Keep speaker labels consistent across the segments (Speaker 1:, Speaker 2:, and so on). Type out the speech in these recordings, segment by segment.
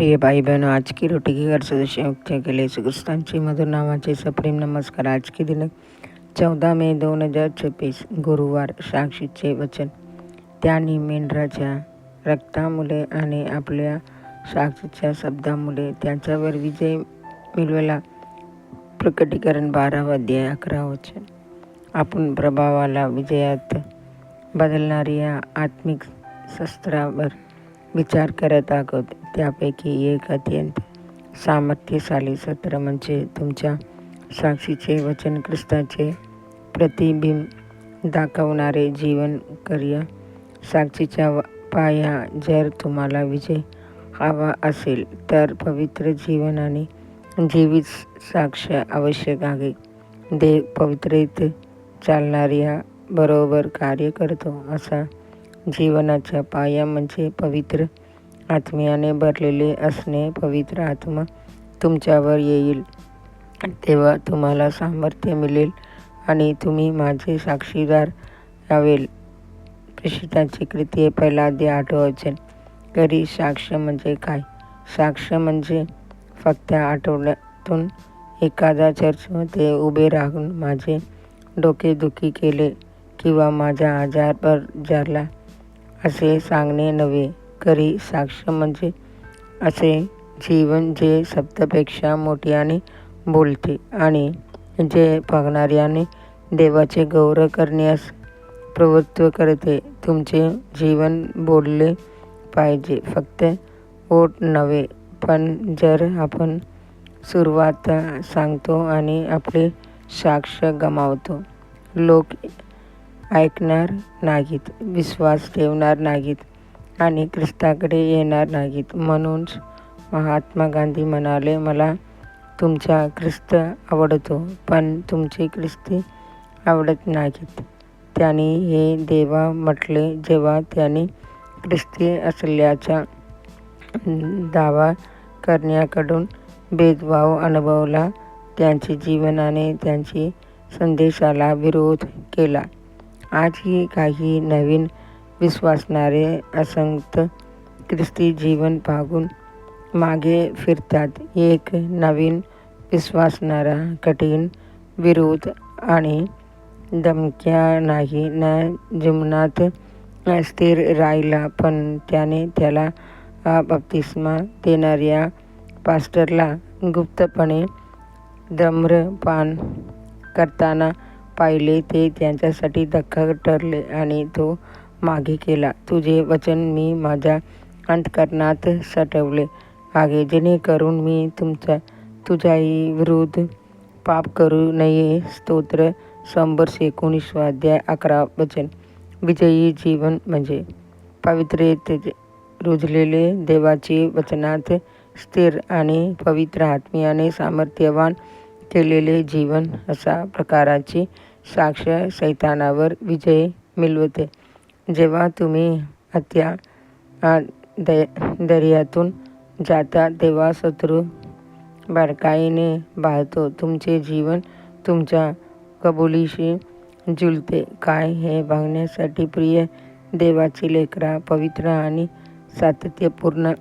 Speaker 1: प्रिय भाई बहनों, आज की रोटी की घर सदस्य के लिए सुकृष्टांची मधुर नावाचे सप्रेम नमस्कार। आज की दिनांक 14 मे 2026 गुरुवार। साक्षीचे वचन. त्यांनी मेंढराच्या रक्तामुळे आणि आपल्या साक्षीच्या शब्दामुळे त्यांच्यावर विजय मिळवला. प्रकटीकरण 12:11 आपण प्रभावाला विजयात बदलणाऱ्या आत्मिक शस्त्रावर विचार करत आहोत. त्यापैकी एक अत्यंत सामर्थ्यशाली शस्त्र म्हणजे तुमच्या साक्षीचे वचन. ख्रिस्ताचे प्रतिबिंब दाखवणारे जीवन कार्य. साक्षीच्या पाया. जर तुम्हाला विजय हवा असेल तर पवित्र जीवन आणि जीवित साक्ष आवश्यक आहे. देव पवित्रेत चालणाऱ्या बरोबर कार्य करतो. असा जीवनाचा पाया म्हणजे पवित्र आत्म्याने भरलेले असणे. पवित्र आत्मा तुमच्यावर येईल तेव्हा तुम्हाला सामर्थ्य मिळेल आणि तुम्ही माझे साक्षीदार यावेल. प्रेषितांची कृत्ये 1:8. खरी साक्ष म्हणजे काय? साक्ष म्हणजे फक्त आठवड्यातून एखादा चर्चमध्ये उभे राहून माझे डोकेदुखी केले किंवा माझा आजार बरा झाला असे सांगणे नव्हे. खरी साक्ष म्हणजे असे जीवन जे शब्दापेक्षा मोठ्याने बोलते आणि जे बघणाऱ्याने देवाचे गौरव करण्यास प्रवृत्त करते. तुमचे जीवन बोलले पाहिजे, फक्त ओठ नव्हे. पण जर आपण सुरुवात सांगतो आणि आपले साक्ष गमावतो, लोक ऐकणार नाहीत, विश्वास ठेवणार नाहीत आणि ख्रिस्ताकडे येणार नाहीत. म्हणूनच महात्मा गांधी म्हणाले, मला तुमचा ख्रिस्त आवडतो पण तुमचे ख्रिस्ती आवडत नाहीत. त्यांनी हे तेव्हा म्हटले जेव्हा त्यांनी ख्रिस्ती असल्याचा दावा करण्याकडून भेदभाव अनुभवला. त्यांच्या जीवनाने त्यांची संदेशाला विरोध केला. आजही काही नवीन विश्वासणारे असंख्य ख्रिस्ती जीवन पाहून मागे फिरतात. एक नवीन विश्वासणारा कठीण विरोध आणि धमक्या नाही न जीवनात स्थिर राहिला, पण त्याने त्याला बप्तिस्मा देणाऱ्या पास्टरला गुप्तपणे धूम्रपान करताना पाहिले. ते त्यांच्यासाठी धक्का ठरले आणि तो मागे केला. तुझे वचन मी माझ्या अंतःकरणात साठवले आहे, जेणेकरून मी तुझ्याही विरुद्ध पाप करू नये. स्तोत्र 119:11. विजयी जीवन म्हणजे पवित्रेत रुजलेले, देवाचे वचनात स्थिर आणि पवित्र आत्म्याने सामर्थ्यवान केलेले जीवन. अशा प्रकारची साक्ष सैतानावर विजय मिळवते. जेव्हा तुम्ही हत्या दर्यातून जाता तेव्हा शत्रू बारकाईने पाहतो. तुमचे जीवन तुमच्या कबुलीशी जुळते काय हे बघण्यासाठी प्रिय देवाची लेकरा, पवित्र आणि सातत्यपूर्ण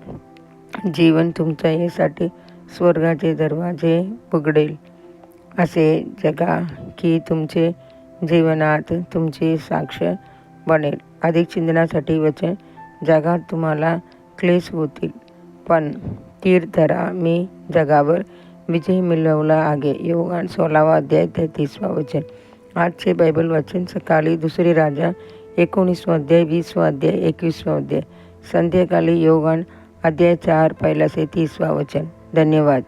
Speaker 1: जीवन तुमच्यासाठी स्वर्गाचे दरवाजे उघडेल. असे जगा की तुमचे जीवनात तुमची साक्ष बनेल. अधिक चिंतनासाठी वचन. जगात तुम्हाला क्लेश होतील, पण तीर धरा, मी जगावर विजय मिळवला आहे. योहान 16:33. आजचे बायबल वाचन सकाळी 2 राजा 19 20 21. संध्याकाळी योहान 4:1-30. धन्यवाद.